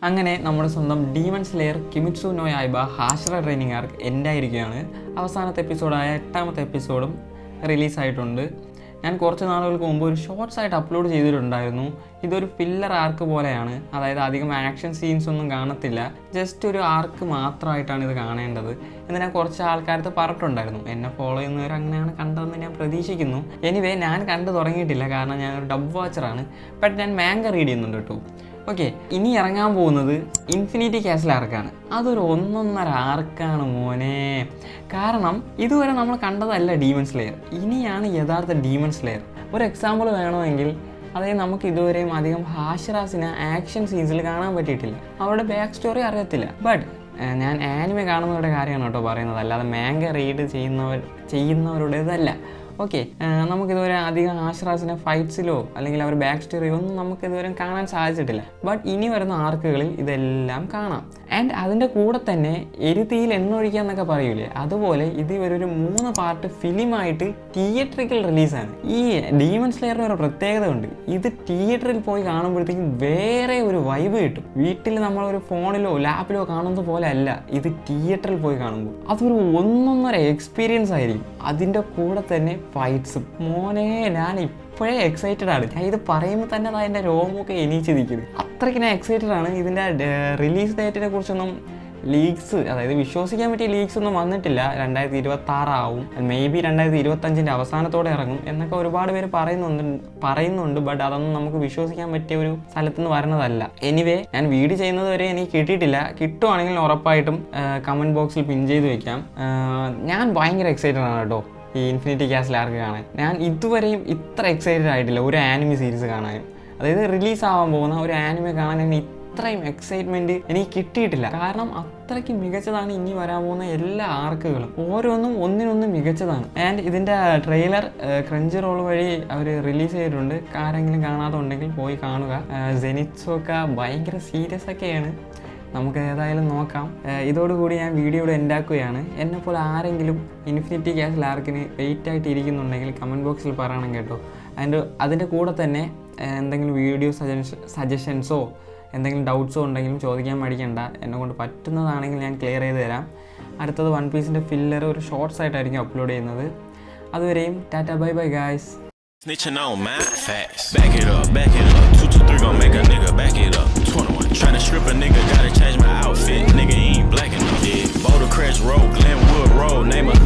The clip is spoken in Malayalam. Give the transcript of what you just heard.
അങ്ങനെ നമ്മുടെ സ്വന്തം ഡീമൺ സ്ലെയർ കിമിറ്റ്സു നോ യായിബ ഹാഷ്റ ട്രെയിനിങ് ആർക്ക് എൻഡായിരിക്കുകയാണ്. അവസാനത്തെ എപ്പിസോഡായ 8ാമത്തെ എപ്പിസോഡും റിലീസായിട്ടുണ്ട്. ഞാൻ കുറച്ച് നാളുകൾക്ക് മുമ്പ് ഒരു ഷോർട്സ് ആയിട്ട് അപ്ലോഡ് ചെയ്തിട്ടുണ്ടായിരുന്നു. ഇതൊരു ഫില്ലർ ആർക്ക് പോലെയാണ്, അതായത് അധികം ആക്ഷൻ സീൻസ് ഒന്നും കാണത്തില്ല, ജസ്റ്റ് ഒരു ആർക്ക് മാത്രമായിട്ടാണ് ഇത് കാണേണ്ടത് എന്ന് ഞാൻ കുറച്ച് ആൾക്കാരത്ത് പറഞ്ഞിട്ടുണ്ടായിരുന്നു. എന്നെ ഫോളോ ചെയ്യുന്നവർ അങ്ങനെയാണ് കണ്ടതെന്ന് ഞാൻ പ്രതീക്ഷിക്കുന്നു. എനിവേ ഞാൻ കണ്ടു തുടങ്ങിയിട്ടില്ല, കാരണം ഞാനൊരു ഡബ് വാച്ചറാണ്. ബട്ട് ഞാൻ മാംഗ റീഡ് ചെയ്യുന്നുണ്ട് കേട്ടോ. ഓക്കെ, ഇനി ഇറങ്ങാൻ പോകുന്നത് ഇൻഫിനിറ്റി കാസിൽ ആർക്കാണ്. അതൊരു 1.5 ആർക്കാണ് മോനെ. കാരണം ഇതുവരെ നമ്മൾ കണ്ടതല്ല ഡീമൺ സ്ലെയർ, ഇനിയാണ് യഥാർത്ഥ ഡീമൺ സ്ലെയർ. ഒരു എക്സാമ്പിൾ വേണമെങ്കിൽ, അതായത് നമുക്ക് ഇതുവരെയും അധികം ഹാഷ്റാസിനെ ആക്ഷൻ സീൻസിൽ കാണാൻ പറ്റിയിട്ടില്ല, അവരുടെ ബാക്ക് സ്റ്റോറി അറിയത്തില്ല. ബട്ട് ഞാൻ ആനിമെ കാണുന്നവരുടെ കാര്യമാണ് കേട്ടോ പറയുന്നത്, അല്ലാതെ മാംഗ റീഡ് ചെയ്യുന്നവരുടേതല്ല. ഓക്കെ, നമുക്കിതുവരെ അധികം ഹാഷ്റാസിനെ ഫൈറ്റ്സിലോ അല്ലെങ്കിൽ അവർ ബാക്ക് സ്റ്റോറിയോ ഒന്നും നമുക്കിതുവരെ കാണാൻ സാധിച്ചിട്ടില്ല. ബട്ട് ഇനി വരുന്ന ആർക്കുകളിൽ ഇതെല്ലാം കാണാം. ആൻഡ് അതിൻ്റെ കൂടെ തന്നെ എരുതിയിൽ എണ്ണൊഴിക്കുക എന്നൊക്കെ പറയൂലേ, അതുപോലെ ഇത് ഒരു 3 പാർട്ട് ഫിലിമായിട്ട് തിയേറ്ററിക്കൽ റിലീസാണ്. ഈ ഡീമൺ സ്ലെയറിന് ഒരു പ്രത്യേകത ഉണ്ട്, ഇത് തിയേറ്ററിൽ പോയി കാണുമ്പോഴത്തേക്കും വേറെ ഒരു വൈബ് കിട്ടും. വീട്ടിൽ നമ്മളൊരു ഫോണിലോ ലാപ്പിലോ കാണുന്നത് പോലെ അല്ല, ഇത് തിയേറ്ററിൽ പോയി കാണുമ്പോൾ അതൊരു 1.5 എക്സ്പീരിയൻസ് ആയിരിക്കും. അതിൻ്റെ കൂടെ തന്നെ ഫൈറ്റ്സും. മോനെ, ഞാൻ ഇപ്പോഴേ എക്സൈറ്റഡ് ആണ്. ഞാൻ ഇത് പറയുമ്പോൾ തന്നെ അതിൻ്റെ രോമമൊക്കെ എണീച്ച് നിൽക്കുന്നത്, അത്രയ്ക്ക് ഞാൻ എക്സൈറ്റഡ് ആണ്. ഇതിൻ്റെ റിലീസ് ഡേറ്റിനെ കുറിച്ചൊന്നും ലീക്സ്, അതായത് വിശ്വസിക്കാൻ പറ്റിയ ലീക്സ് ഒന്നും വന്നിട്ടില്ല. 2026 ആവും, മേ ബി 2025 അവസാനത്തോടെ ഇറങ്ങും എന്നൊക്കെ ഒരുപാട് പേര് പറയുന്നുണ്ട്. ബട്ട് അതൊന്നും നമുക്ക് വിശ്വസിക്കാൻ പറ്റിയ ഒരു സ്ഥലത്തുനിന്ന് വരുന്നതല്ല. എനിവേ, ഞാൻ വീഡിയോ ചെയ്യുന്നത് വരെ എനിക്ക് കിട്ടിയിട്ടില്ല. കിട്ടുവാണെങ്കിൽ ഉറപ്പായിട്ടും കമൻറ്റ് ബോക്സിൽ പിൻ ചെയ്ത് വെക്കാം. ഞാൻ ഭയങ്കര എക്സൈറ്റഡ് ആണ് കേട്ടോ ഈ ഇൻഫിനിറ്റി കാസിൽ ആർക്ക് കാണാൻ. ഞാൻ ഇതുവരെയും ഇത്ര എക്സൈറ്റഡ് ആയിട്ടില്ല ഒരു ആനിമി സീരീസ് കാണാനും. അതായത് റിലീസ് ആവാൻ പോകുന്ന ഒരു ആനിമെ കാണാൻ ഇത്രയും എക്സൈറ്റ്മെൻറ്റ് എനിക്ക് കിട്ടിയിട്ടില്ല. കാരണം അത്രയ്ക്ക് മികച്ചതാണ് ഇനി വരാൻ പോകുന്ന എല്ലാ ആർക്കുകളും, ഓരോന്നും ഒന്നിനൊന്ന് മികച്ചതാണ്. ആൻഡ് ഇതിൻ്റെ ട്രെയിലർ ക്രഞ്ച് റോൾ വഴി അവർ റിലീസ് ചെയ്തിട്ടുണ്ട്. ആരെങ്കിലും കാണാതെ ഉണ്ടെങ്കിൽ പോയി കാണുക. ജെനിറ്റ്സൊക്കെ ഭയങ്കര സീരിയസ് ഒക്കെയാണ്, നമുക്ക് ഏതായാലും നോക്കാം. ഇതോടുകൂടി ഞാൻ വീഡിയോയുടെ എൻഡാക്കുകയാണ്. എന്നെപ്പോലെ ആരെങ്കിലും ഇൻഫിനിറ്റി കാസിൽ ആർക്കിന് വെയിറ്റ് ആയിട്ട് ഇരിക്കുന്നുണ്ടെങ്കിൽ കമൻറ്റ് ബോക്സിൽ പറയണം കേട്ടോ. അതിൻ്റെ കൂടെ തന്നെ എന്തെങ്കിലും വീഡിയോ സജഷൻസോ എന്തെങ്കിലും ഡൗട്ട്സോ ഉണ്ടെങ്കിലും ചോദിക്കാൻ മടിക്കണ്ട. എന്നെക്കൊണ്ട് പറ്റുന്നതാണെങ്കിൽ ഞാൻ ക്ലിയർ ചെയ്ത് തരാം. അടുത്തത് വൺ പീസിൻ്റെ ഫില്ലർ ഒരു ഷോർട്സ് ആയിട്ടായിരിക്കും അപ്ലോഡ് ചെയ്യുന്നത്. അതുവരെയും Tata, bye bye guys. Snitching on my facts. Back it up, back it up. 223 gon' make a nigga back it up. 21 tryna strip a nigga, gotta change my outfit. Nigga ain't black enough. Yeah, Boulder Crest Road, Glenwood Road, name a